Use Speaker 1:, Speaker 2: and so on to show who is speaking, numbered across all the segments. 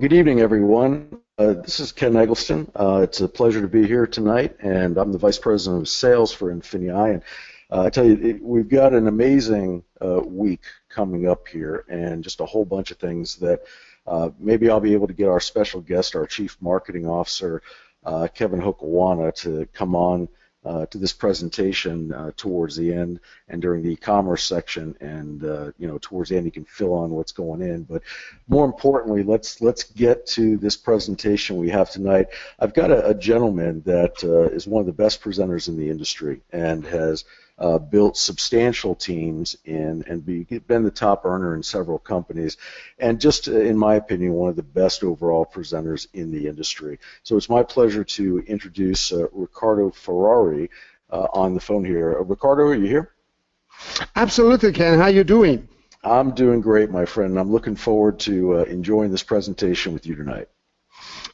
Speaker 1: Good evening, everyone. This is Ken Eggleston. It's a pleasure to be here tonight, and I'm the Vice President of Sales for INFINIi. And I tell you, we've got an amazing week coming up here, and just a whole bunch of things that maybe I'll be able to get our special guest, our Chief Marketing Officer, Kevin Hokawana, to come on to this presentation towards the end and during the e-commerce section, and towards the end you can fill on what's going in. But more importantly, let's get to this presentation we have tonight. I've got a gentleman that is one of the best presenters in the industry and has built substantial teams and been the top earner in several companies, and just in my opinion, one of the best overall presenters in the industry. So it's my pleasure to introduce Ricardo Ferrari on the phone here. Ricardo, are you here?
Speaker 2: Absolutely, Ken. How are you doing?
Speaker 1: I'm doing great, my friend. I'm looking forward to enjoying this presentation with you tonight.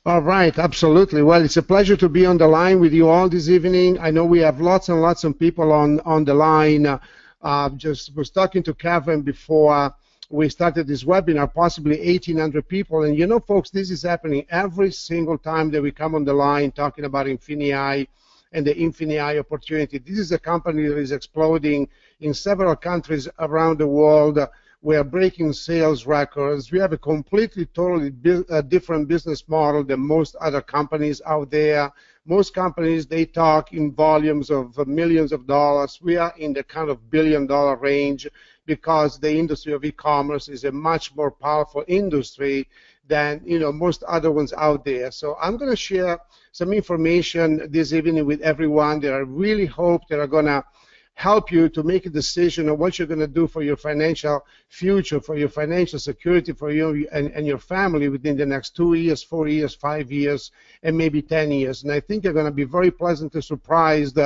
Speaker 2: All right, absolutely. Well, it's a pleasure to be on the line with you all this evening. I know we have lots and lots of people on the line. Just was talking to Kevin before we started this webinar, possibly 1,800 people. And you know, folks, this is happening every single time that we come on the line talking about INFINIi and the INFINIi opportunity. This is a company that is exploding in several countries around the world. We are breaking sales records. We have a completely, totally different business model than most other companies out there. Most companies, they talk in volumes of millions of dollars. We are in the kind of billion-dollar range because the industry of e-commerce is a much more powerful industry than most other ones out there. So I'm going to share some information this evening with everyone that I really hope that are going to help you to make a decision on what you're going to do for your financial future, for your financial security, for you and your family within the next 2 years, 4 years, 5 years, and maybe 10 years. And I think you're going to be very pleasantly surprised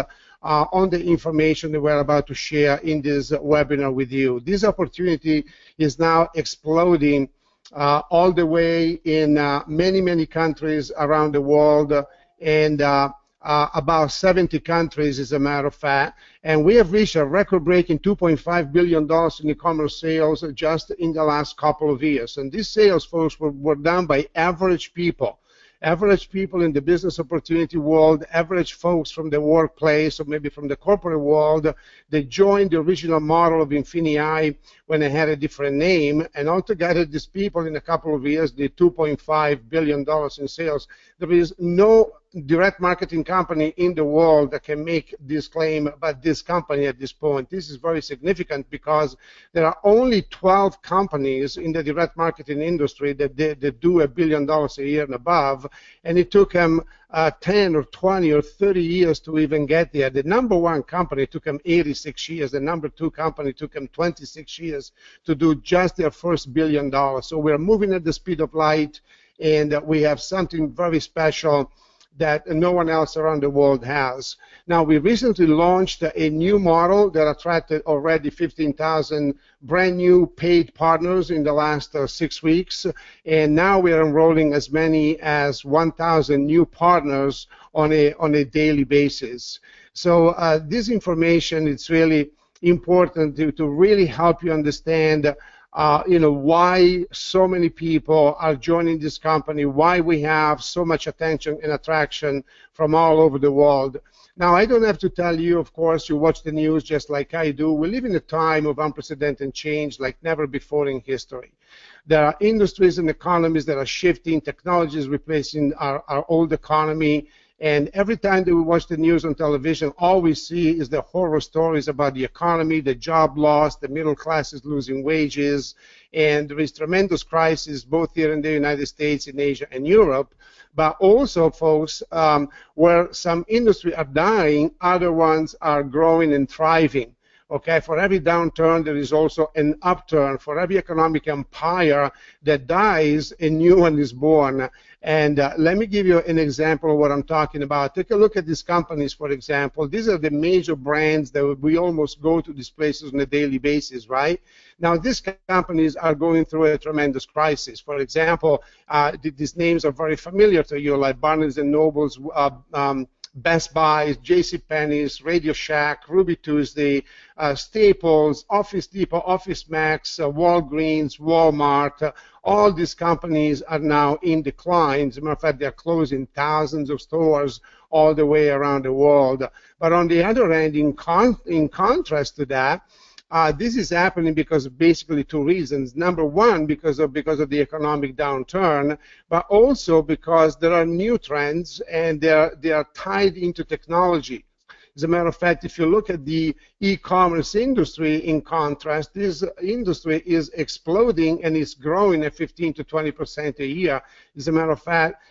Speaker 2: on the information that we're about to share in this webinar with you. This opportunity is now exploding all the way in many, many countries around the world, and about 70 countries, as a matter of fact, and we have reached a record-breaking $2.5 billion in e-commerce sales just in the last couple of years. And these sales, folks, were done by average people in the business opportunity world, average folks from the workplace or maybe from the corporate world. They joined the original model of INFINIi when it had a different name, and altogether these people in a couple of years did $2.5 billion in sales. There is no direct marketing company in the world that can make this claim about this company at this point. This is very significant because there are only 12 companies in the direct marketing industry that do $1 billion a year and above, and it took them 10 or 20 or 30 years to even get there. The number one company took them 86 years. The number two company took them 26 years to do just their first $1 billion. So we're moving at the speed of light, and we have something very special that no one else around the world has. Now, we recently launched a new model that attracted already 15,000 brand new paid partners in the last 6 weeks, and now we are enrolling as many as 1,000 new partners on a daily basis. So this information, it's really important to really help you understand why so many people are joining this company, why we have so much attention and attraction from all over the world. Now, I don't have to tell you, of course, you watch the news just like I do. We live in a time of unprecedented change like never before in history. There are industries and economies that are shifting, technologies replacing our old economy. And every time that we watch the news on television, all we see is the horror stories about the economy, the job loss, the middle class is losing wages, and there is tremendous crisis both here in the United States, in Asia, and Europe. But also, folks, where some industries are dying, other ones are growing and thriving. Okay, for every downturn, there is also an upturn. For every economic empire that dies, a new one is born. And let me give you an example of what I'm talking about. Take a look at these companies, for example. These are the major brands that we almost go to these places on a daily basis, right? Now, these companies are going through a tremendous crisis. For example, these names are very familiar to you, like Barnes & Noble's Best Buy, JCPenney's, Radio Shack, Ruby Tuesday, Staples, Office Depot, Office Max, Walgreens, Walmart. All these companies are now in decline. As a matter of fact, they're closing thousands of stores all the way around the world. But on the other hand, in contrast to that, this is happening because of basically two reasons. Number one, because of the economic downturn, but also because there are new trends and they are tied into technology. As a matter of fact, if you look at the e-commerce industry, in contrast, this industry is exploding and is growing at 15 to 20% a year. As a matter of fact,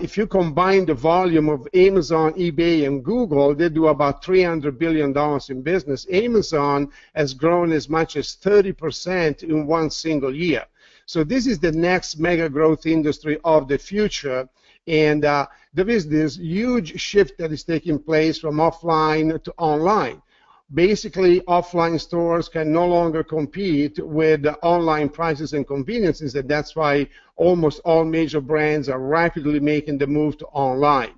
Speaker 2: if you combine the volume of Amazon, eBay, and Google, they do about $300 billion in business. Amazon has grown as much as 30% in one single year. So this is the next mega growth industry of the future. And there is this huge shift that is taking place from offline to online. Basically, offline stores can no longer compete with online prices and conveniences, and that's why almost all major brands are rapidly making the move to online.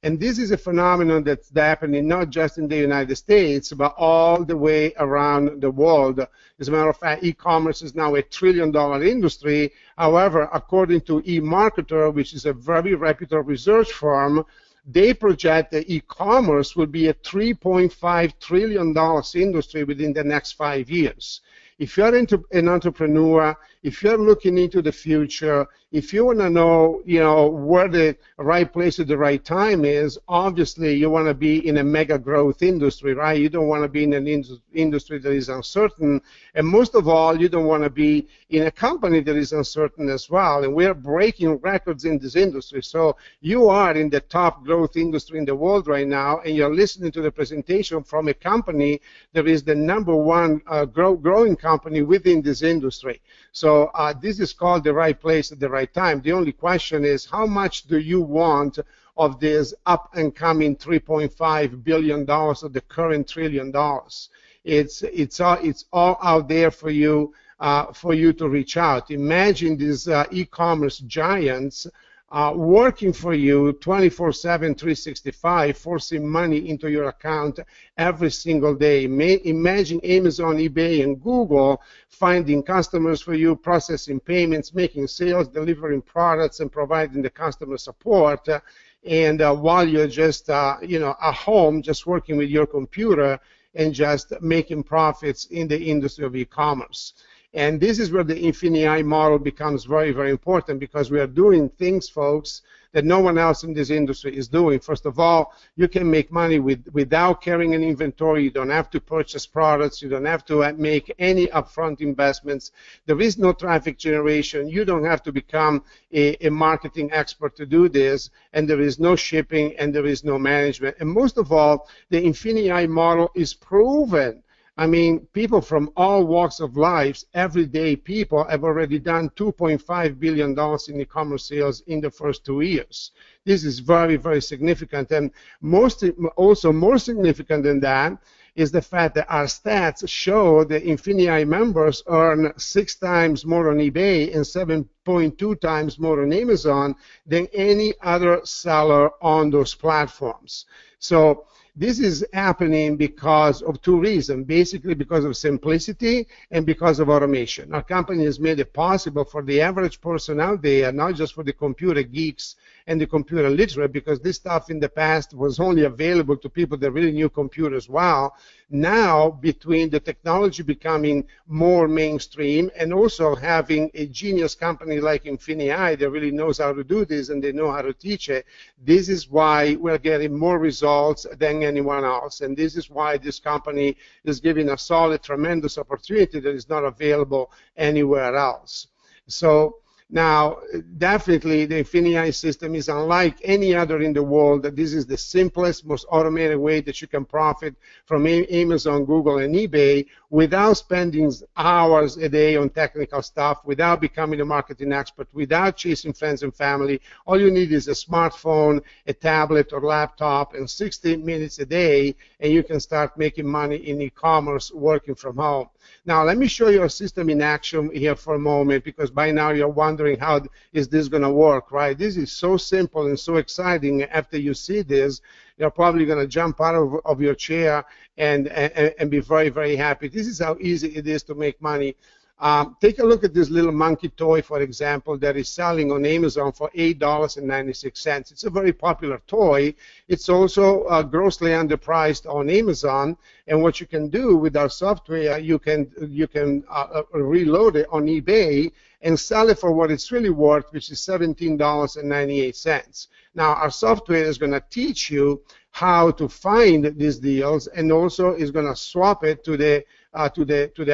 Speaker 2: And this is a phenomenon that's happening not just in the United States, but all the way around the world. As a matter of fact, e-commerce is now a $1 trillion industry. However, according to eMarketer, which is a very reputable research firm, they project that e-commerce will be a $3.5 trillion industry within the next 5 years. If you're an entrepreneur, if you're looking into the future, if you want to know, where the right place at the right time is, obviously you want to be in a mega growth industry, right? You don't want to be in an industry that is uncertain, and most of all, you don't want to be in a company that is uncertain as well. And we're breaking records in this industry. So you are in the top growth industry in the world right now, and you're listening to the presentation from a company that is the #1 growing company within this industry. So this is called the right place at the right time. The only question is, how much do you want of this up and coming $3.5 billion of the current $1 trillion? It's all out there for you to reach out. Imagine these e-commerce giants working for you 24/7, 365, forcing money into your account every single day. Imagine Amazon, eBay, and Google finding customers for you, processing payments, making sales, delivering products, and providing the customer support. And while you're just at home, just working with your computer and just making profits in the industry of e-commerce. And this is where the INFINIi model becomes very, very important, because we are doing things, folks, that no one else in this industry is doing. First of all, you can make money without carrying an inventory. You don't have to purchase products. You don't have to make any upfront investments. There is no traffic generation. You don't have to become a marketing expert to do this. And there is no shipping, and there is no management. And most of all, the INFINIi model is proven. I mean, people from all walks of life, everyday people, have already done $2.5 billion in e-commerce sales in the first 2 years. This is very, very significant. And also more significant than that is the fact that our stats show that INFINIi members earn 6 times more on eBay and 7.2 times more on Amazon than any other seller on those platforms. So this is happening because of 2 reasons, basically because of simplicity and because of automation. Our company has made it possible for the average person out there, not just for the computer geeks and the computer literate, because this stuff in the past was only available to people that really knew computers well. Now, between the technology becoming more mainstream and also having a genius company like INFINIi that really knows how to do this and they know how to teach it, this is why we're getting more results than anyone else. And this is why this company is giving us all a tremendous opportunity that is not available anywhere else. So now, definitely, the INFINIi system is unlike any other in the world. This is the simplest, most automated way that you can profit from Amazon, Google, and eBay without spending hours a day on technical stuff, without becoming a marketing expert, without chasing friends and family. All you need is a smartphone, a tablet, or laptop, and 60 minutes a day, and you can start making money in e-commerce working from home. Now, let me show you a system in action here for a moment, because by now you're wondering how is this going to work, right? This is so simple and so exciting. After you see this, you're probably going to jump out of your chair and be very, very happy. This is how easy it is to make money. Take a look at this little monkey toy, for example, that is selling on Amazon for $8.96. It's a very popular toy. It's also grossly underpriced on Amazon. And what you can do with our software, you can reload it on eBay and sell it for what it's really worth, which is $17.98. Now, our software is going to teach you how to find these deals, and also is going to swap it to the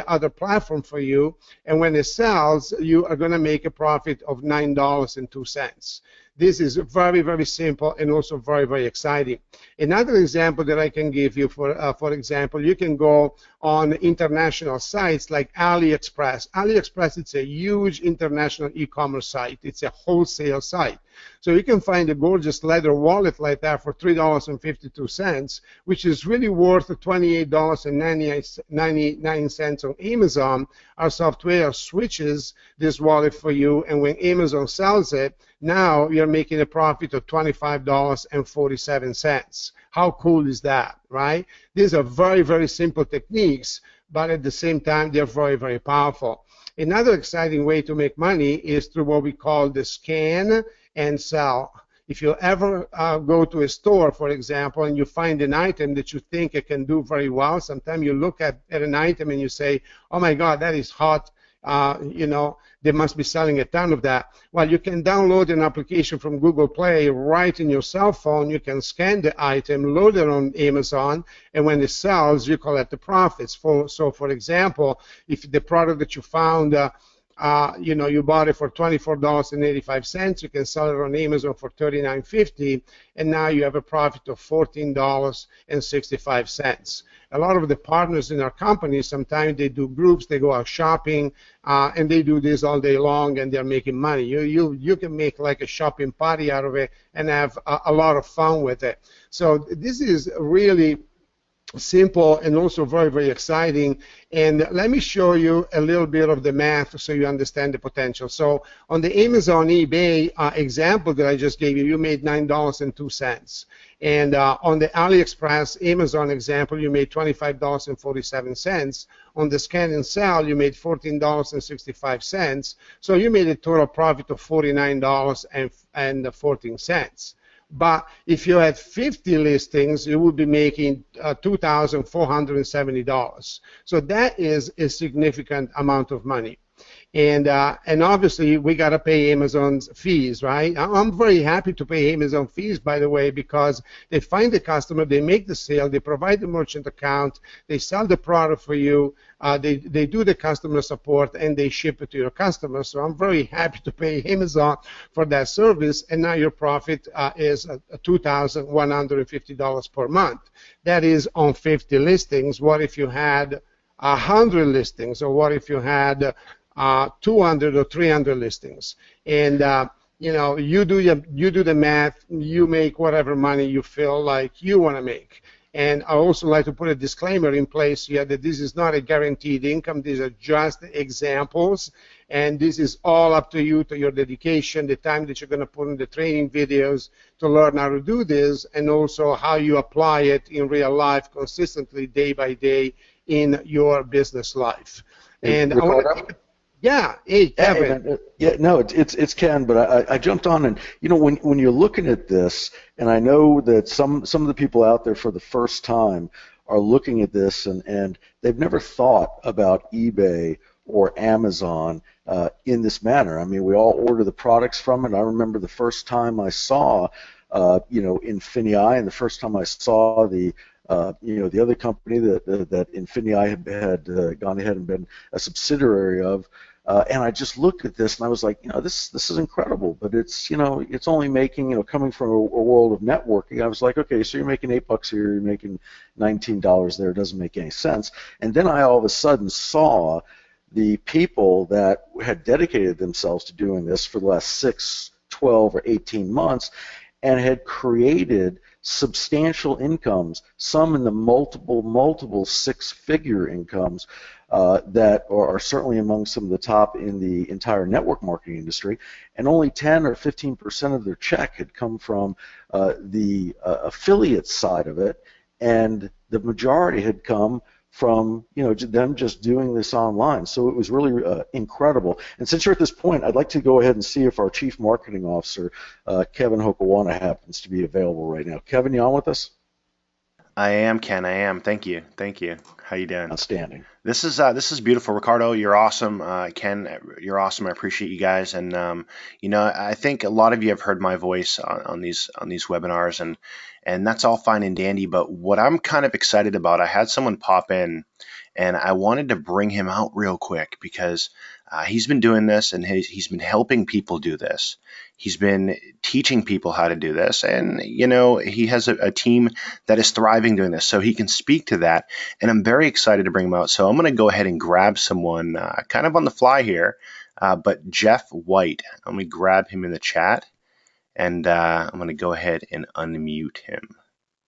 Speaker 2: other platform for you. And when it sells, you are going to make a profit of $9.02. This is very, very simple and also very, very exciting. Another example that I can give you, for example, you can go on international sites like AliExpress. AliExpress, it's a huge international e-commerce site. It's a wholesale site. So you can find a gorgeous leather wallet like that for $3.52, which is really worth $28.99 on Amazon. Our software switches this wallet for you, and when Amazon sells it, now you're making a profit of $25.47. How cool is that, right? These are very, very simple techniques, but at the same time, they're very, very powerful. Another exciting way to make money is through what we call the scan and sell. If you ever go to a store, for example, and you find an item that you think it can do very well, sometimes you look at an item and you say, oh my God, that is hot. You know, they must be selling a ton of that. Well, you can download an application from Google Play right in your cell phone. You can scan the item, load it on Amazon, and when it sells, you collect the profits. So, for example, if the product that you found, you know, you bought it for $24.85, you can sell it on Amazon for $39.50, and now you have a profit of $14.65. A lot of the partners in our company, sometimes they do groups, they go out shopping, and they do this all day long, and they're making money. You can make like a shopping party out of it and have a lot of fun with it. So this is really simple and also very, very exciting. And let me show you a little bit of the math so you understand the potential. So on the Amazon eBay example that I just gave you, you made $9.02. And on the AliExpress Amazon example, you made $25.47. On the scan and sell, you made $14.65. So you made a total profit of $49.14. But if you had 50 listings, you would be making $2,470. So that is a significant amount of money. And obviously, we got to pay Amazon's fees, right? I'm very happy to pay Amazon fees, by the way, because they find the customer, they make the sale, they provide the merchant account, they sell the product for you, they do the customer support, and they ship it to your customer. So I'm very happy to pay Amazon for that service, and now your profit is $2,150 per month. That is on 50 listings. What if you had 100 listings, or what if you had 200 or 300 listings? And you know, you do the math, you make whatever money you feel like you want to make. And I also like to put a disclaimer in place here that this is not a guaranteed income. These are just examples, and this is all up to you, to your dedication, the time that you're going to put in the training videos to learn how to do this, and also how you apply it in real life consistently, day by day, in your business life. And yeah, hey, Kevin.
Speaker 1: Yeah, no, it's Ken, but I jumped on, and you know, when you're looking at this, and I know that some of the people out there for the first time are looking at this, and they've never thought about eBay or Amazon in this manner. I mean, we all order the products from it. I remember the first time I saw, you know, INFINIi, and the first time I saw the you know, the other company that INFINIi had gone ahead and been a subsidiary of. And I just looked at this and I was like, you know, this is incredible, but it's, you know, it's only making, you know, coming from a world of networking, I was like, okay, so you're making $8 here, you're making $19 there, it doesn't make any sense. And then I all of a sudden saw the people that had dedicated themselves to doing this for the last 6, 12, or 18 months and had created substantial incomes, some in the multiple six-figure incomes that are certainly among some of the top in the entire network marketing industry, and only 10 or 15% of their check had come from the affiliate side of it, and the majority had come from them just doing this online. So it was really incredible. And since you're at this point, I'd like to go ahead and see if our Chief Marketing Officer, Kevin Hokawana, happens to be available right now. Kevin, you on with us?
Speaker 3: I am, Ken. I am. Thank you. Thank you. How you doing?
Speaker 1: Outstanding.
Speaker 3: This is beautiful, Ricardo. You're awesome. Ken, you're awesome. I appreciate you guys. And I think a lot of you have heard my voice on these webinars, and that's all fine and dandy. But what I'm kind of excited about, I had someone pop in, and I wanted to bring him out real quick because he's been doing this, and he's been helping people do this. He's been teaching people how to do this, and he has a team that is thriving doing this, so he can speak to that. And I'm very excited to bring him out. So I'm going to go ahead and grab someone kind of on the fly here, but Jeff White. Let me grab him in the chat, and I'm going to go ahead and unmute him.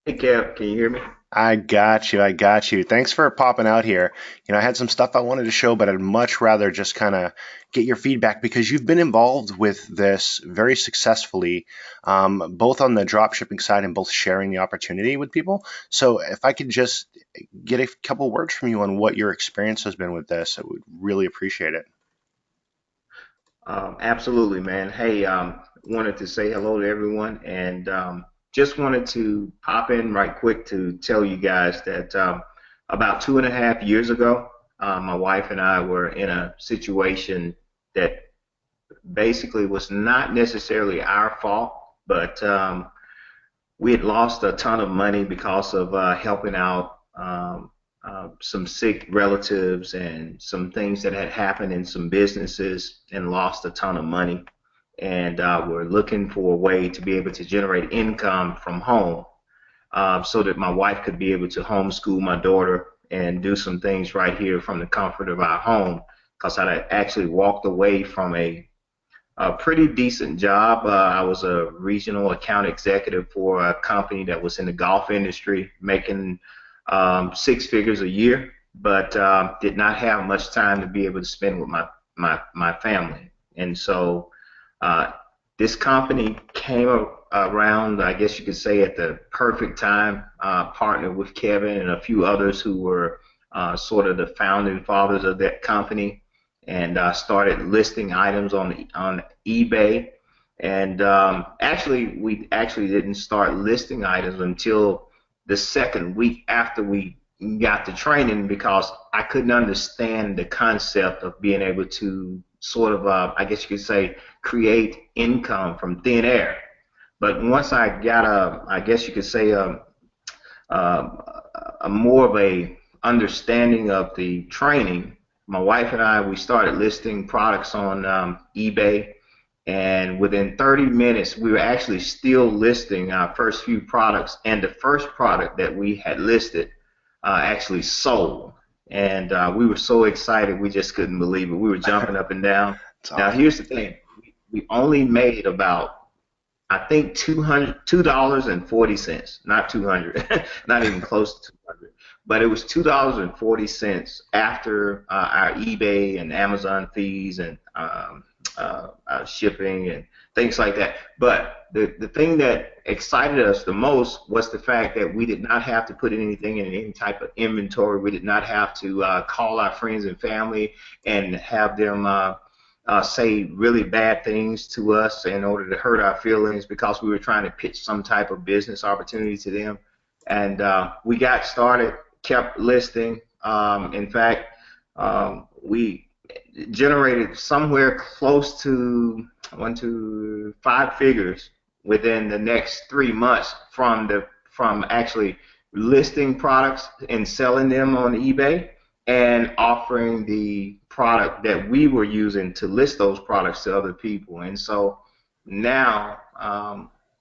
Speaker 4: Hey, Kev, can you hear me?
Speaker 3: I got you. I got you. Thanks for popping out here. I had some stuff I wanted to show, but I'd much rather just kind of get your feedback because you've been involved with this very successfully, both on the drop shipping side and both sharing the opportunity with people. So if I could just get a couple words from you on what your experience has been with this, I would really appreciate it.
Speaker 4: Absolutely, man. Hey, wanted to say hello to everyone, and just wanted to pop in right quick to tell you guys that about 2.5 years ago, my wife and I were in a situation that basically was not necessarily our fault, but we had lost a ton of money because of helping out some sick relatives and some things that had happened in some businesses, and lost a ton of money. And we're looking for a way to be able to generate income from home so that my wife could be able to homeschool my daughter and do some things right here from the comfort of our home, because I actually walked away from a pretty decent job. I was a regional account executive for a company that was in the golf industry, making 6 figures a year, but did not have much time to be able to spend with my family. And so this company came around, I guess you could say, at the perfect time, partnered with Kevin and a few others who were sort of the founding fathers of that company, and started listing items on eBay. And we actually didn't start listing items until the second week after we got the training, because I couldn't understand the concept of being able to sort of, I guess you could say, create income from thin air. But once I got I guess you could say, a more of a understanding of the training, my wife and I, we started listing products on eBay, and within 30 minutes we were actually still listing our first few products, and the first product that we had listed actually sold. And we were so excited, we just couldn't believe it. We were jumping up and down. Now, here's the thing. We only made about, I think, $2.40, not 200, not even close to 200, but it was $2.40 after our eBay and Amazon fees and shipping and things like that. But the thing that excited us the most was the fact that we did not have to put anything in any type of inventory. We did not have to call our friends and family and have them say really bad things to us in order to hurt our feelings, because we were trying to pitch some type of business opportunity to them. And we got started, kept listing. In fact, we generated somewhere close to 5 figures within the next 3 months from actually listing products and selling them on eBay, and offering the product that we were using to list those products to other people. And so now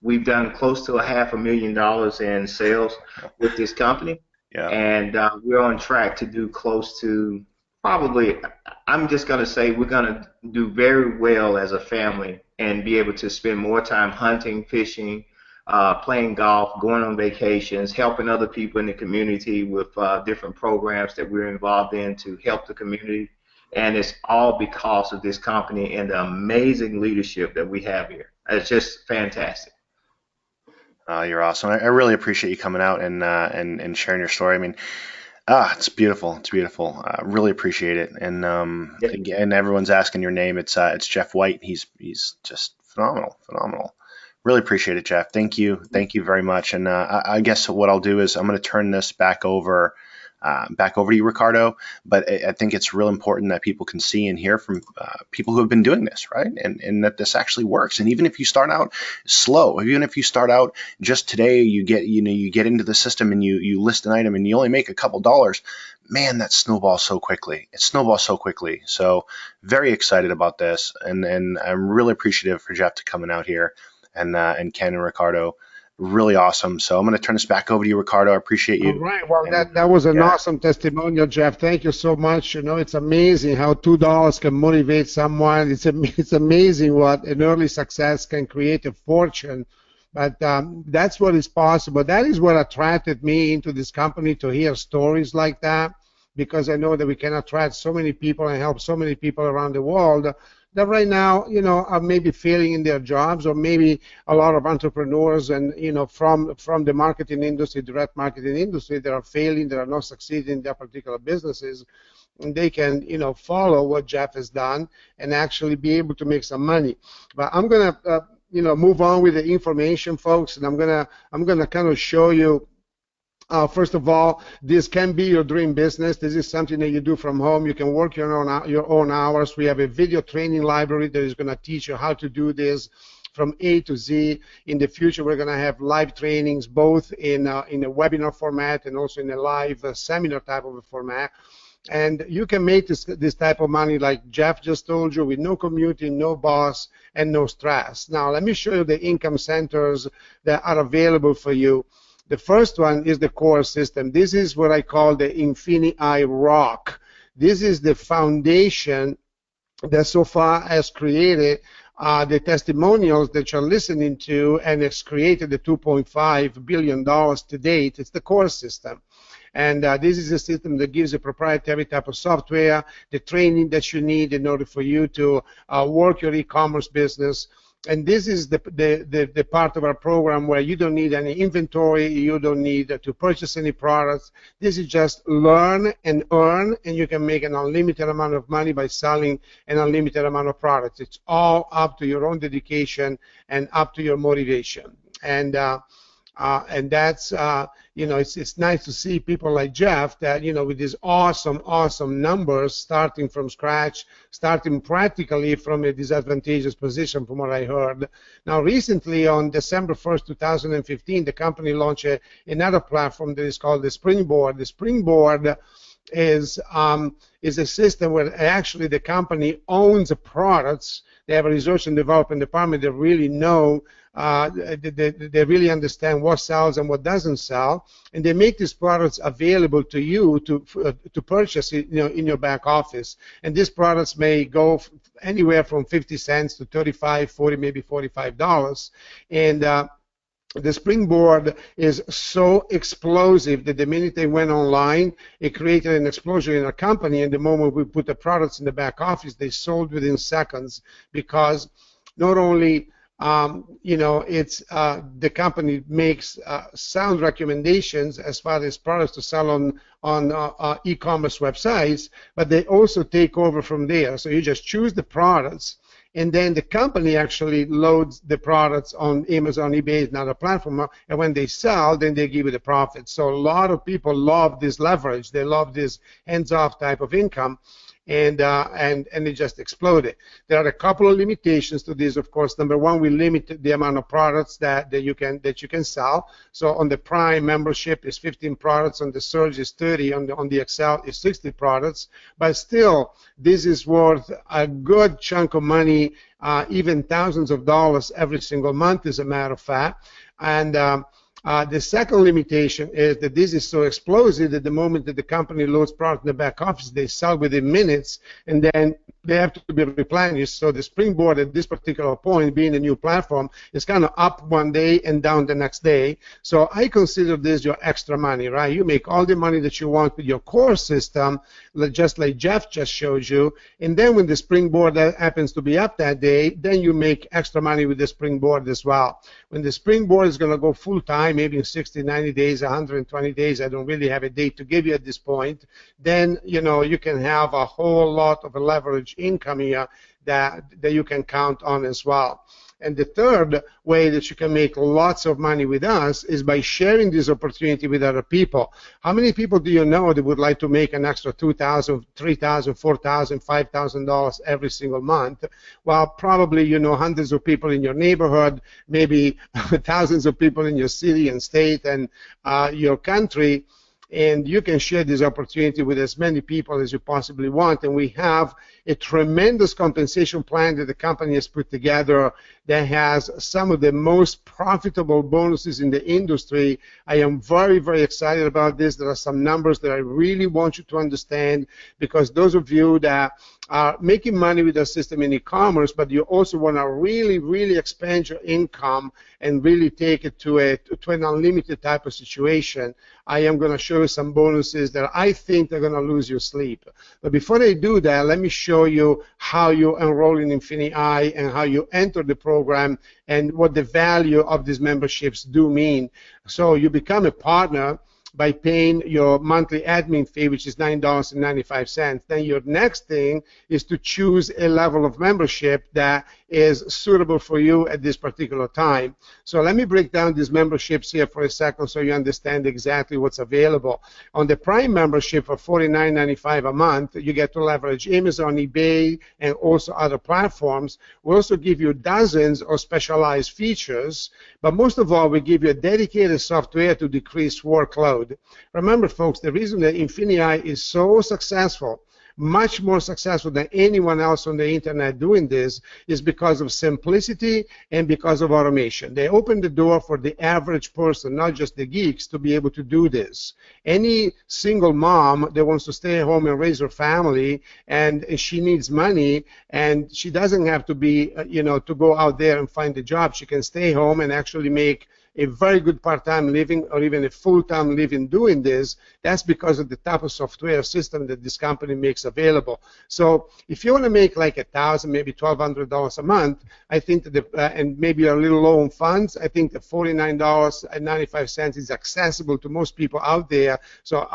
Speaker 4: we've done close to $500,000 in sales with this company.
Speaker 3: Yeah.
Speaker 4: And we're on track to do close to, probably, I'm just going to say, we're going to do very well as a family and be able to spend more time hunting, fishing, playing golf, going on vacations, helping other people in the community with different programs that we're involved in to help the community. And it's all because of this company and the amazing leadership that we have here. It's just fantastic.
Speaker 3: You're awesome. I really appreciate you coming out and sharing your story. I mean, it's beautiful. It's beautiful. Really appreciate it. And again, everyone's asking your name. It's Jeff White. He's just phenomenal, phenomenal. Really appreciate it, Jeff. Thank you very much. And I guess what I'll do is I'm going to turn this back over to you, Ricardo. But I think it's real important that people can see and hear from people who have been doing this, right? And that this actually works. And even if you start out slow, even if you start out just today, you get into the system and you list an item and you only make a couple dollars, man, that snowballs so quickly. It snowballs so quickly. So very excited about this, and I'm really appreciative for Jeff to coming out here, and Ken and Ricardo. Really awesome. So I'm going to turn this back over to you, Ricardo. I appreciate you.
Speaker 2: All right. Well, that was an awesome testimonial, Jeff. Thank you so much. You know, it's amazing how $2 can motivate someone. It's amazing what an early success can create a fortune. But that's what is possible. That is what attracted me into this company, to hear stories like that, because I know that we can attract so many people and help so many people around the world that right now, you know, are maybe failing in their jobs, or maybe a lot of entrepreneurs and, you know, from the marketing industry, direct marketing industry, that are failing, that are not succeeding in their particular businesses, and they can, you know, follow what Jeff has done and actually be able to make some money. But I'm gonna, you know, move on with the information, folks, and I'm gonna kind of show you. First of all, this can be your dream business. This is something that you do from home. You can work your own hours. We have a video training library that is going to teach you how to do this from A to Z. In the future, we're going to have live trainings, both in a webinar format and also in a live seminar type of a format. And you can make this type of money, like Jeff just told you, with no commuting, no boss, and no stress. Now, let me show you the income centers that are available for you. The first one is the core system. This is what I call the INFINIi Rock. This is the foundation that so far has created the testimonials that you're listening to, and it's created the $2.5 billion to date. It's the core system. And this is a system that gives a proprietary type of software, the training that you need in order for you to work your e-commerce business. And this is the part of our program where you don't need any inventory, you don't need to purchase any products. This is just learn and earn, and you can make an unlimited amount of money by selling an unlimited amount of products. It's all up to your own dedication and up to your motivation. And that's, you know, it's nice to see people like Jeff that, you know, with these awesome numbers, starting from scratch, starting practically from a disadvantageous position, from what I heard. Now, recently, on December 1st, 2015, the company launched another platform that is called the Springboard. The Springboard is a system where actually the company owns the products. They have a research and development department that really know, they really understand what sells and what doesn't sell, and they make these products available to you to purchase, you know, in your back office. And these products may go anywhere from 50 cents to 35, 40, maybe $45. And the Springboard is so explosive that the minute they went online, it created an explosion in our company. And the moment we put the products in the back office, they sold within seconds, because not only you know, it's the company makes sound recommendations as far as products to sell on e-commerce websites, but they also take over from there. So you just choose the products, and then the company actually loads the products on Amazon, eBay, and other platforms, and when they sell, then they give you the profit. So a lot of people love this leverage. They love this hands-off type of income. And it just exploded. There are a couple of limitations to this, of course. Number one, we limit the amount of products that you can sell. So on the Prime membership is 15 products, on the Surge is 30, on the Excel is 60 products. But still, this is worth a good chunk of money, even thousands of dollars every single month, as a matter of fact. And the second limitation is that this is so explosive that the moment that the company loads product in the back office, they sell within minutes, and then they have to be replenished. So the springboard at this particular point, being a new platform, is kind of up one day and down the next day. So I consider this your extra money, right? You make all the money that you want with your core system, just like Jeff just showed you. And then when the springboard happens to be up that day, then you make extra money with the springboard as well. When the springboard is going to go full time, maybe in 60, 90 days, 120 days, I don't really have a date to give you at this point, then you can have a whole lot of a leverage income here that you can count on as well. And the third way that you can make lots of money with us is by sharing this opportunity with other people. How many people do you know that would like to make an extra $2,000, $3,000, $4,000, $5,000 every single month? Well, probably hundreds of people in your neighborhood, maybe thousands of people in your city and state and your country. And you can share this opportunity with as many people as you possibly want. And we have a tremendous compensation plan that the company has put together that has some of the most profitable bonuses in the industry. I am very, very excited about this. There are some numbers that I really want you to understand, because those of you that are making money with our system in e-commerce, but you also want to really, really expand your income and really take it to an unlimited type of situation, I am going to show you some bonuses that I think they're going to lose your sleep. But before I do that, let me show you how you enroll in INFINIi and how you enter the program and what the value of these memberships do mean. So you become a partner by paying your monthly admin fee, which is $9.95. Then your next thing is to choose a level of membership that is suitable for you at this particular time. So let me break down these memberships here for a second so you understand exactly what's available. On the Prime membership for $49.95 a month, you get to leverage Amazon, eBay, and also other platforms. We also give you dozens of specialized features, but most of all, we give you a dedicated software to decrease workload. Remember, folks, the reason that INFINIi is so successful, much more successful than anyone else on the internet doing this, is because of simplicity and because of automation. They open the door for the average person, not just the geeks, to be able to do this. Any single mom that wants to stay at home and raise her family, and she needs money, and she doesn't have to be, to go out there and find a job. She can stay home and actually make a very good part-time living or even a full-time living doing this. That's because of the type of software system that this company makes available. So if you want to make like $1,000, maybe $1,200 a month, I think that and maybe you're a little low on funds, I think the $49.95 is accessible to most people out there. So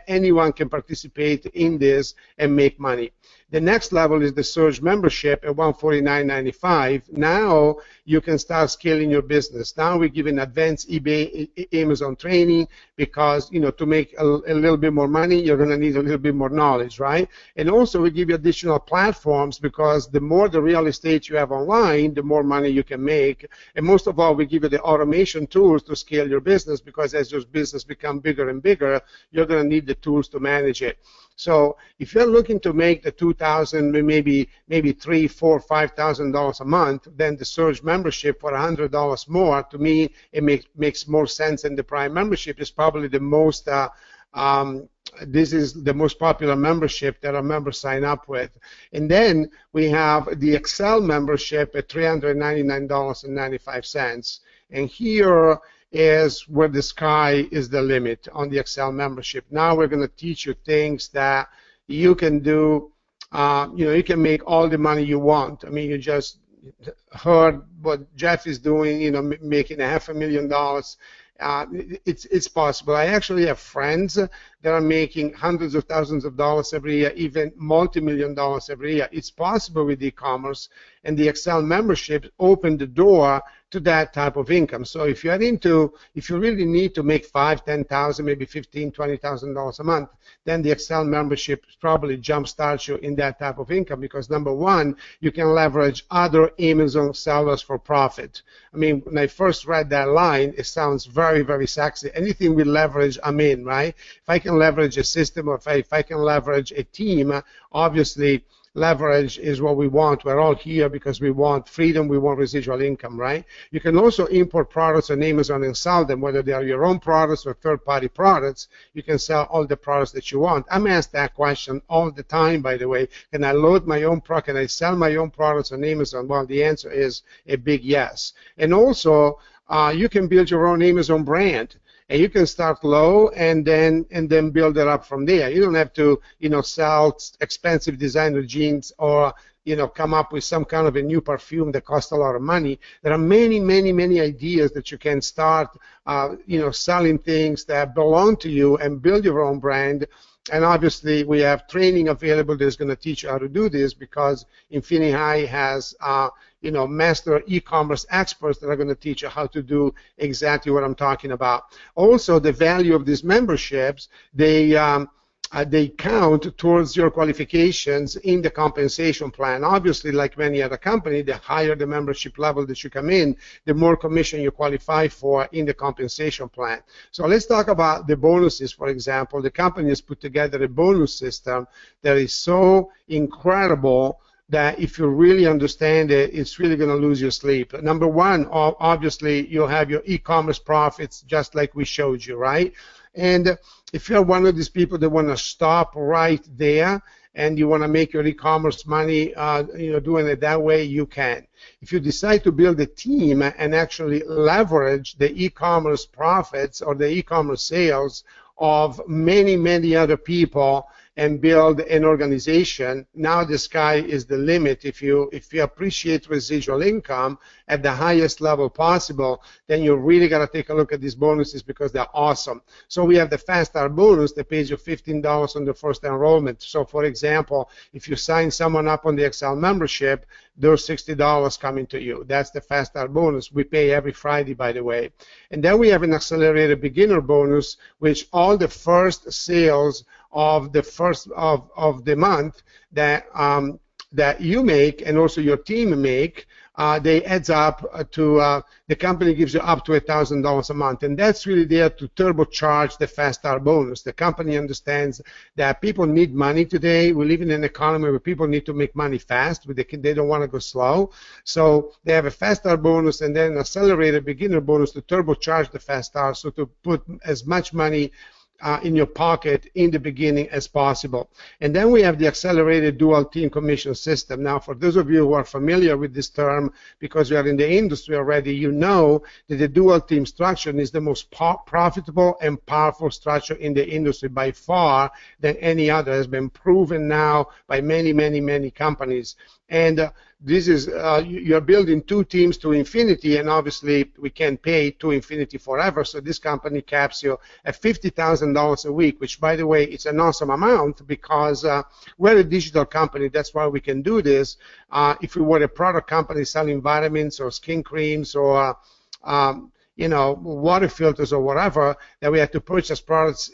Speaker 2: anyone can participate in this and make money. The next level is the Surge membership at $149.95. Now you can start scaling your business. Now we give an advanced eBay, Amazon training, because to make a little bit more money, you're going to need a little bit more knowledge, right? And also we give you additional platforms, because the more the real estate you have online, the more money you can make. And most of all, we give you the automation tools to scale your business, because as your business becomes bigger and bigger, you're going to need the tools to manage it. So if you're looking to make the $2,000, maybe $3,000, $4,000, $5,000 a month, then the Surge membership for $100 more, to me, it makes more sense than the Prime membership. Is probably the most this is the most popular membership that our members sign up with. And then we have the Excel membership at $399.95. And here is where the sky is the limit on the Excel membership. Now we're going to teach you things that you can do. You can make all the money you want. I mean, you just heard what Jeff is doing, making $500,000. It's possible. I actually have friends that are making hundreds of thousands of dollars every year, even multi-million dollars every year. It's possible with e-commerce, and the Excel membership opened the door to that type of income. So if you really need to make $5,000, $10,000, maybe $15,000, $20,000 a month, then the Excel membership probably jumpstarts you in that type of income, because number one, you can leverage other Amazon sellers for profit. I mean, when I first read that line, it sounds very, very sexy. Anything with leverage, I'm in, right? If I can leverage a system, or if I can leverage a team, obviously leverage is what we want. We're all here because we want freedom, we want residual income, right? You can also import products on Amazon and sell them, whether they are your own products or third-party products. You can sell all the products that you want. I'm asked that question all the time, by the way. Can I load my own product? Can I sell my own products on Amazon? Well, the answer is a big yes. And also, you can build your own Amazon brand. And you can start low and then build it up from there. You don't have to, sell expensive designer jeans or, come up with some kind of a new perfume that costs a lot of money. There are many, many, many ideas that you can start, selling things that belong to you and build your own brand. And obviously, we have training available that's going to teach you how to do this, because INFINIi has, master e-commerce experts that are going to teach you how to do exactly what I'm talking about. Also, the value of these memberships, they count towards your qualifications in the compensation plan. Obviously, like many other companies, the higher the membership level that you come in, the more commission you qualify for in the compensation plan. So let's talk about the bonuses, for example. The company has put together a bonus system that is so incredible that if you really understand it, it's really going to lose your sleep. Number one, obviously, you'll have your e-commerce profits just like we showed you, right? And if you're one of these people that want to stop right there and you want to make your e-commerce money, doing it that way, you can. If you decide to build a team and actually leverage the e-commerce profits or the e-commerce sales of many, many other people and build an organization, now the sky is the limit. If you appreciate residual income at the highest level possible, then you really got to take a look at these bonuses because they're awesome. So we have the Fast Start bonus that pays you $15 on the first enrollment. So for example, if you sign someone up on the Excel membership, those $60 coming to you. That's the Fast Start bonus. We pay every Friday, by the way. And then we have an accelerated beginner bonus, which all the first sales of the first of the month that that you make and also your team make, they adds up to the company gives you up to $1,000 a month, and that's really there to turbocharge the Fast Start bonus. The company understands that people need money today. We live in an economy where people need to make money fast, but they don't want to go slow. So they have a Fast Start bonus and then an accelerated beginner bonus to turbocharge the Fast Start, so to put as much money in your pocket in the beginning as possible. And then we have the accelerated dual team commission system. Now, for those of you who are familiar with this term, because you are in the industry already, you know that the dual team structure is the most profitable and powerful structure in the industry by far than any other. It has been proven now by many, many, many companies. And this is, you're building two teams to infinity, and obviously we can't pay to infinity forever, so this company caps you at $50,000 a week, which, by the way, it's an awesome amount because we're a digital company. That's why we can do this. If we were a product company selling vitamins or skin creams or water filters or whatever, that we had to purchase products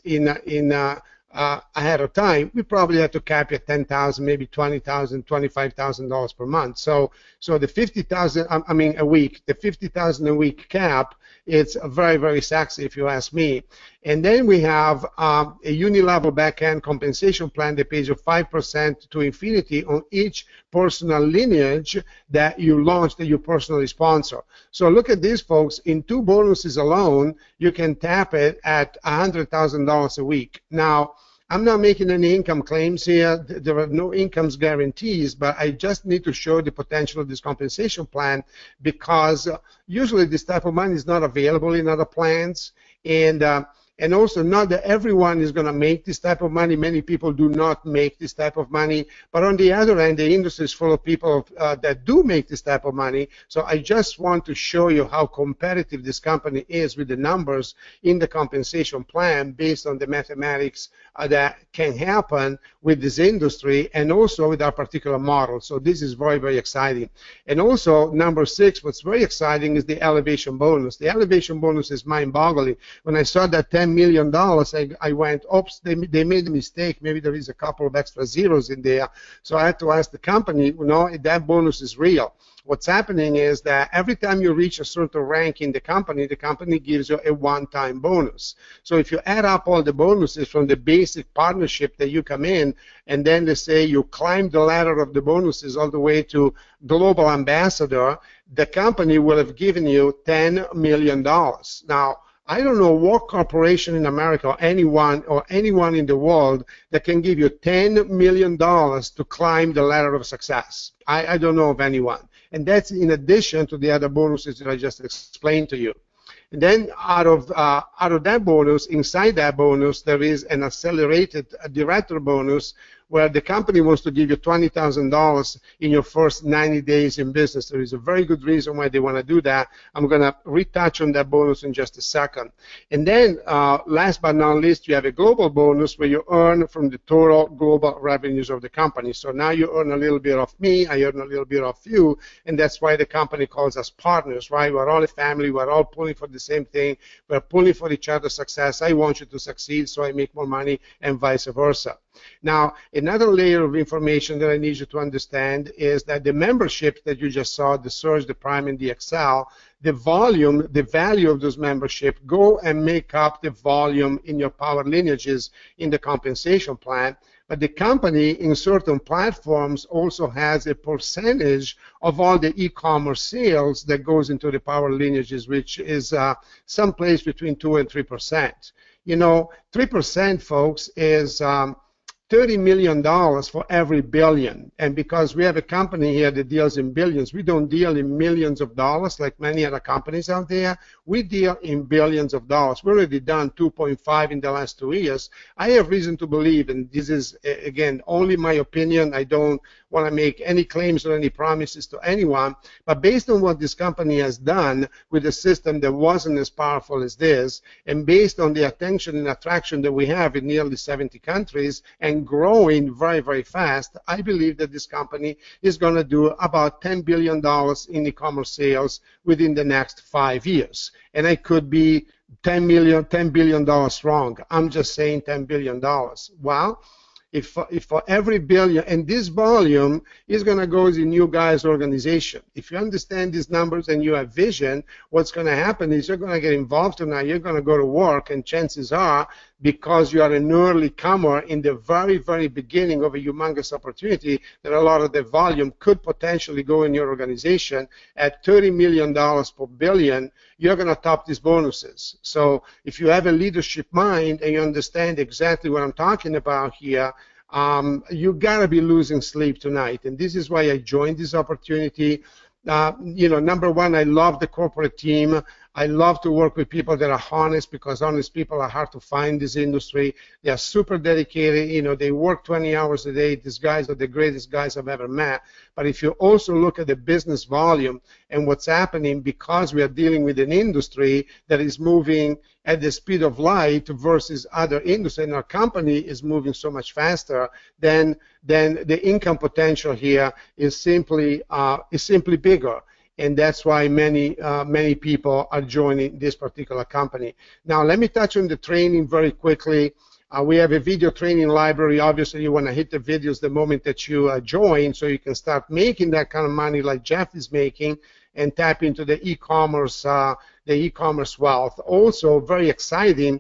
Speaker 2: ahead of time, we probably have to cap it at $10,000, maybe $20,000, $25,000 per month. So the $50,000, a week, the $50,000 a week cap, it's very, very sexy if you ask me. And then we have a uni-level back-end compensation plan that pays you 5% to infinity on each personal lineage that you launch, that you personally sponsor. So look at this, folks. In two bonuses alone, you can tap it at $100,000 a week. Now, I'm not making any income claims here. There are no incomes guarantees, but I just need to show the potential of this compensation plan because usually this type of money is not available in other plans, and also not that everyone is going to make this type of money. Many people do not make this type of money, but on the other hand, the industry is full of people that do make this type of money. So I just want to show you how competitive this company is with the numbers in the compensation plan based on the mathematics that can happen with this industry and also with our particular model. So this is very, very exciting. And also, number 6, what's very exciting is the elevation bonus. The elevation bonus is mind-boggling. When I saw that $10 million, I went, oops, they made a mistake. Maybe there is a couple of extra zeros in there. So I had to ask the company, that bonus is real. What's happening is that every time you reach a certain rank in the company gives you a one-time bonus. So if you add up all the bonuses from the basic partnership that you come in, and then they say you climb the ladder of the bonuses all the way to global ambassador, the company will have given you $10 million. Now, I don't know what corporation in America or anyone in the world that can give you $10 million to climb the ladder of success. I don't know of anyone. And that's in addition to the other bonuses that I just explained to you. And then out of that bonus, inside that bonus, there is an accelerated director bonus where the company wants to give you $20,000 in your first 90 days in business. There is a very good reason why they want to do that. I'm going to retouch on that bonus in just a second. And then last but not least, you have a global bonus where you earn from the total global revenues of the company. So now you earn a little bit of me, I earn a little bit of you, and that's why the company calls us partners, right? We're all a family, we're all pulling for the same thing, we're pulling for each other's success. I want you to succeed, so I make more money, and vice versa. Now, another layer of information that I need you to understand is that the membership that you just saw, the Surge, the Prime, and the Excel, the volume, the value of those membership go and make up the volume in your power lineages in the compensation plan. But the company in certain platforms also has a percentage of all the e-commerce sales that goes into the power lineages, which is someplace between 2 and 3%. You know, 3%, folks, is $30 million for every billion. And because we have a company here that deals in billions, we don't deal in millions of dollars like many other companies out there. We deal in billions of dollars. We've already done 2.5 in the last 2 years. I have reason to believe, and this is, again, only my opinion. I don't want to make any claims or any promises to anyone, but based on what this company has done with a system that wasn't as powerful as this, and based on the attention and attraction that we have in nearly 70 countries, and growing very, very fast, I believe that this company is going to do about $10 billion in e-commerce sales within the next 5 years. And I could be $10 billion wrong. I'm just saying $10 billion. Well, if for every billion, and this volume is going to go in you guys' organization. If you understand these numbers and you have vision, what's going to happen is you're going to get involved tonight, you're going to go to work, and chances are, because you are an early comer in the very, very beginning of a humongous opportunity, that a lot of the volume could potentially go in your organization at $30 million per billion, you're going to top these bonuses. So if you have a leadership mind and you understand exactly what I'm talking about here, you got to be losing sleep tonight. And this is why I joined this opportunity. You know, number one, I love the corporate team. I love to work with people that are honest, because honest people are hard to find in this industry. They are super dedicated. You know, they work 20 hours a day. These guys are the greatest guys I've ever met. But if you also look at the business volume and what's happening, because we are dealing with an industry that is moving at the speed of light versus other industries, and our company is moving so much faster, then the income potential here is simply bigger. And that's why many people are joining this particular company. Now, let me touch on the training very quickly. We have a video training library. Obviously, you want to hit the videos the moment that you join, so you can start making that kind of money like Jeff is making, and tap into the e-commerce wealth. Also, very exciting,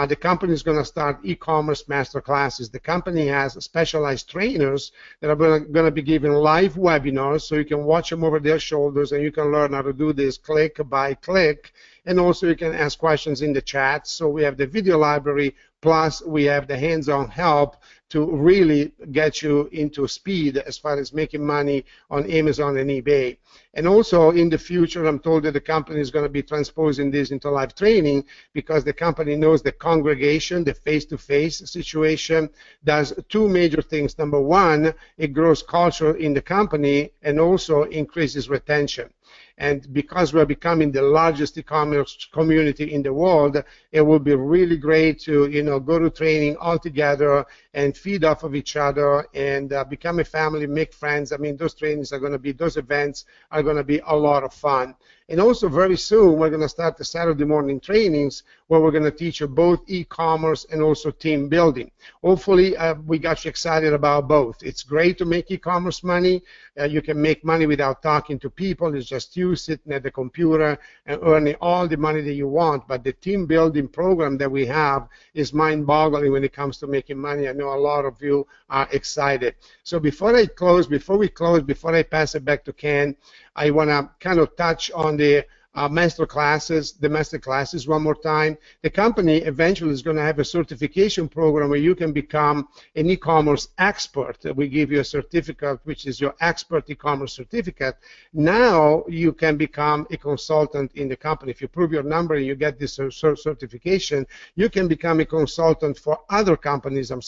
Speaker 2: the company is going to start e-commerce master classes. The company has specialized trainers that are going to be giving live webinars, so you can watch them over their shoulders, and you can learn how to do this click by click. And also, you can ask questions in the chat. So we have the video library, plus we have the hands-on help to really get you into speed as far as making money on Amazon and eBay. And also in the future, I'm told that the company is going to be transposing this into live training, because the company knows the congregation, the face-to-face situation, does two major things. Number one, it grows culture in the company and also increases retention. And because we're becoming the largest e-commerce community in the world, it will be really great to, you know, go to training all together and feed off of each other and become a family, make friends. I mean, those trainings are going to be, those events are going to be a lot of fun. And also very soon, we're going to start the Saturday morning trainings where we're going to teach you both e-commerce and also team building. Hopefully, we got you excited about both. It's great to make e-commerce money. You can make money without talking to people. It's just you sitting at the computer and earning all the money that you want. But the team building program that we have is mind-boggling when it comes to making money. I know a lot of you are excited. So before I close, before I pass it back to Ken, I want to kind of touch on the master classes one more time. The company eventually is going to have a certification program where you can become an e-commerce expert. We give you a certificate, which is your expert e-commerce certificate. Now you can become a consultant in the company. If you prove your number and you get this certification, you can become a consultant for other companies, or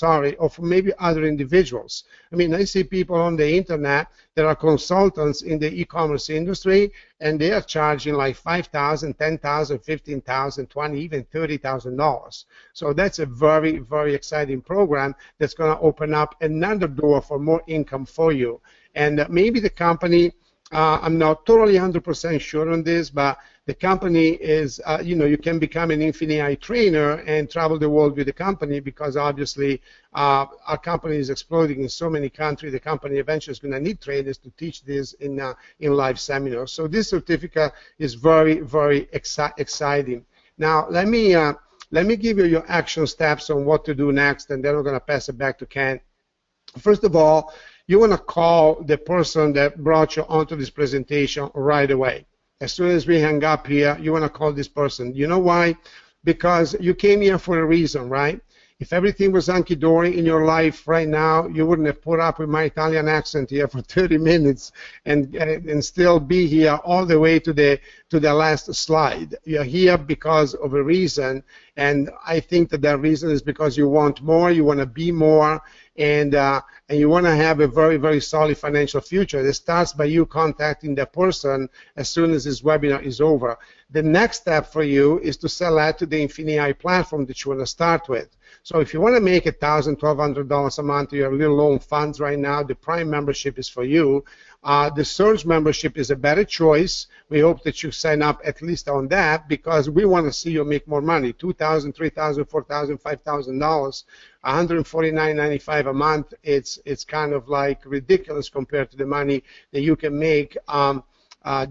Speaker 2: for maybe other individuals. I mean, I see people on the internet that are consultants in the e-commerce industry, and they are charging like $5,000, $10,000, $15,000, $20,000, even $30,000. So that's a very, very exciting program that's going to open up another door for more income for you. And maybe the company, I'm not totally 100% sure on this, but the company is, you can become an INFINIi trainer and travel the world with the company, because obviously our company is exploding in so many countries. The company eventually is going to need trainers to teach this in live seminars. So this certificate is very, very exciting. Now let me give you your action steps on what to do next, and then we're going to pass it back to Ken. First of all, you want to call the person that brought you onto this presentation right away. As soon as we hang up here, you want to call this person. You know why? Because you came here for a reason, right? If everything was hunky-dory in your life right now, you wouldn't have put up with my Italian accent here for 30 minutes and still be here all the way to the last slide. You're here because of a reason, and I think that reason is because you want more, you want to be more, and you want to have a very, very solid financial future. It starts by you contacting that person as soon as this webinar is over. The next step for you is to sell out to the INFINIi platform that you want to start with. So if you want to make $1,000, $1,200 a month, you have little loan funds right now, the Prime membership is for you. The Surge membership is a better choice. We hope that you sign up at least on that, because we want to see you make more money, $2,000, $3,000, $4,000, $5,000, $149.95 a month. It's kind of like ridiculous compared to the money that you can make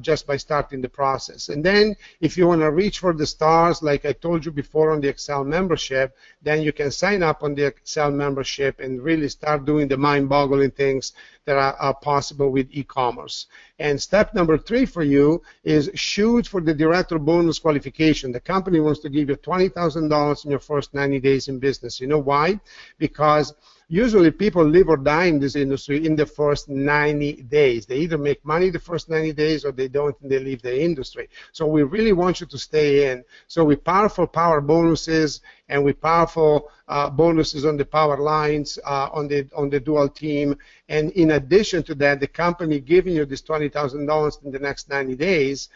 Speaker 2: just by starting the process. And then if you want to reach for the stars, like I told you before on the Excel membership, then you can sign up on the Excel membership and really start doing the mind-boggling things that are possible with e-commerce. And step number 3 for you is shoot for the director bonus qualification. The company wants to give you $20,000 in your first 90 days in business. You know why? Because usually people live or die in this industry in the first 90 days. They either make money the first 90 days or they don't, and they leave the industry. So we really want you to stay in. So with powerful power bonuses and with powerful bonuses on the power lines, on the dual team, and in addition to that, the company giving you this $20,000 in the next 90 days,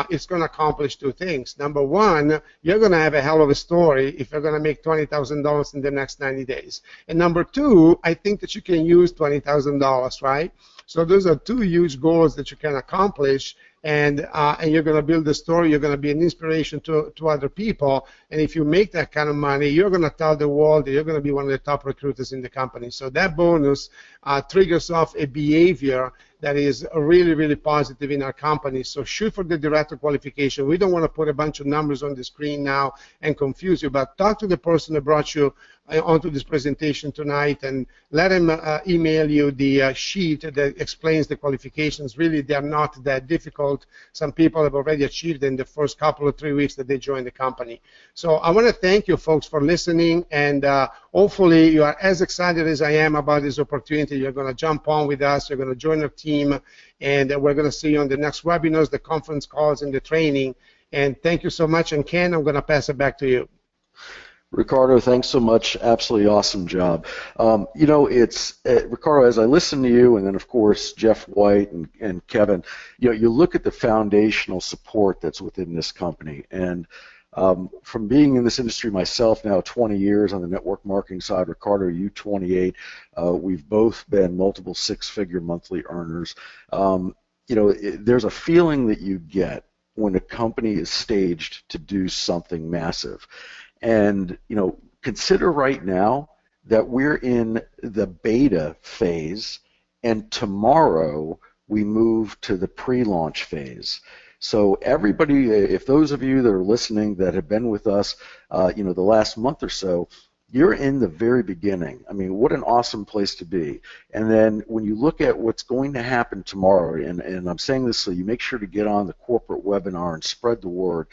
Speaker 2: it's going to accomplish 2 things. Number 1, you're going to have a hell of a story if you're going to make $20,000 in the next 90 days. And number 2, I think that you can use $20,000, right? So those are 2 huge goals that you can accomplish, and you're going to build a story. You're going to be an inspiration to other people, and if you make that kind of money, you're going to tell the world that you're going to be one of the top recruiters in the company. So that bonus triggers off a behavior that is really, really positive in our company. So shoot for the director qualification. We don't want to put a bunch of numbers on the screen now and confuse you, but talk to the person that brought you onto this presentation tonight and let him email you the sheet that explains the qualifications. Really, they're not that difficult. Some people have already achieved in the first couple of 3 weeks that they joined the company. So I want to thank you folks for listening, and hopefully you are as excited as I am about this opportunity. You're going to jump on with us. You're going to join our team, and we're going to see you on the next webinars, the conference calls, and the training. And thank you so much. And Ken, I'm going to pass it back to you.
Speaker 1: Ricardo, thanks so much. Absolutely awesome job. You know, it's Ricardo, as I listen to you, and then of course Jeff White and Kevin, you know, you look at the foundational support that's within this company. And from being in this industry myself now 20 years on the network marketing side, Ricardo, you 28, we've both been multiple 6-figure monthly earners. You know, there's a feeling that you get when a company is staged to do something massive. And, consider right now that we're in the beta phase, and tomorrow we move to the pre-launch phase. So everybody, if those of you that are listening that have been with us, the last month or so, you're in the very beginning. I mean, what an awesome place to be. And then when you look at what's going to happen tomorrow, and I'm saying this so you make sure to get on the corporate webinar and spread the word,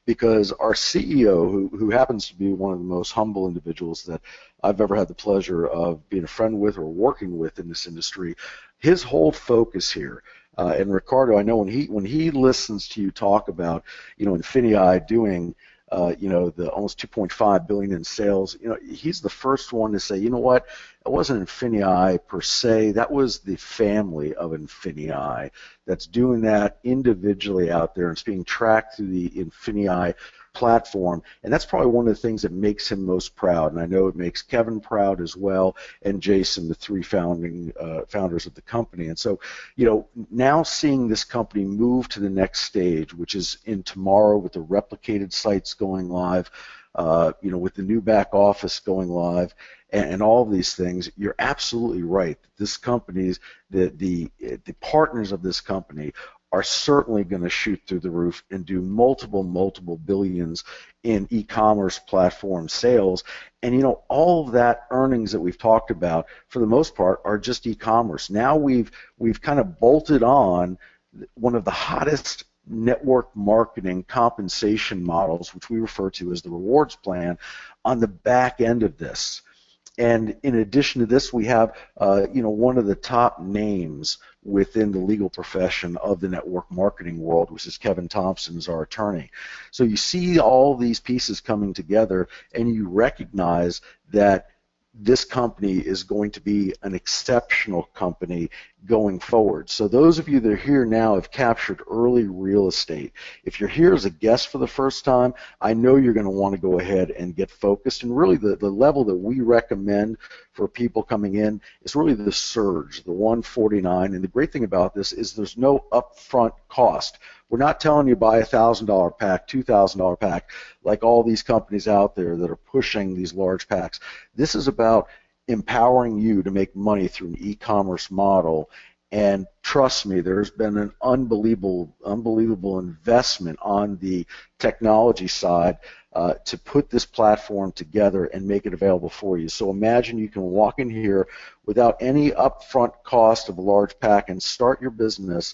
Speaker 1: because our CEO, who happens to be one of the most humble individuals that I've ever had the pleasure of being a friend with or working with in this industry, his whole focus here, and Ricardo, I know when he listens to you talk about, INFINIi doing the almost 2.5 billion in sales, he's the first one to say, you know what, it wasn't INFINIi per se, that was the family of INFINIi that's doing that individually out there, and it's being tracked through the INFINIi platform, and that's probably one of the things that makes him most proud. And I know it makes Kevin proud as well, and Jason, the three founders of the company. And so, now seeing this company move to the next stage, which is in tomorrow with the replicated sites going live, with the new back office going live, and all of these things, you're absolutely right. This company's the partners of this company are certainly going to shoot through the roof and do multiple billions in e-commerce platform sales. And all of that earnings that we've talked about, for the most part, are just e-commerce. Now we've kind of bolted on one of the hottest network marketing compensation models, which we refer to as the rewards plan, on the back end of this. And in addition to this, we have one of the top names within the legal profession of the network marketing world, which is Kevin Thompson, is our attorney. So you see all these pieces coming together, and you recognize that this company is going to be an exceptional company going forward. So those of you that are here now have captured early real estate. If you're here as a guest for the first time, I know you're going to want to go ahead and get focused. And really the level that we recommend for people coming in is really the surge, the 149. And the great thing about this is there's no upfront cost. We're not telling you buy a $1,000 pack, $2,000 pack, like all these companies out there that are pushing these large packs. This is about empowering you to make money through an e-commerce model. And trust me, there's been an unbelievable investment on the technology side to put this platform together and make it available for you. So imagine you can walk in here without any upfront cost of a large pack and start your business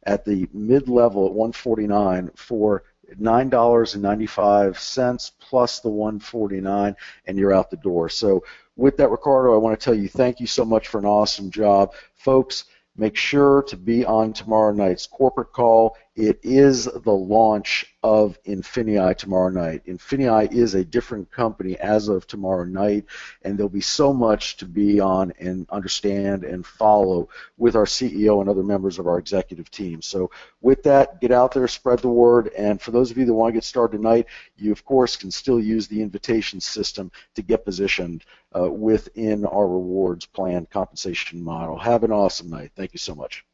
Speaker 1: at the mid-level at 149 for $9.95 plus the 149, and you're out the door. So with that, Ricardo, I want to tell you thank you so much for an awesome job. Folks, make sure to be on tomorrow night's corporate call. It is the launch of INFINIi tomorrow night. INFINIi is a different company as of tomorrow night, and there'll be so much to be on and understand and follow with our CEO and other members of our executive team. So with that, get out there, spread the word, and for those of you that want to get started tonight, you of course can still use the invitation system to get positioned within our rewards plan compensation model. Have an awesome night. Thank you so much.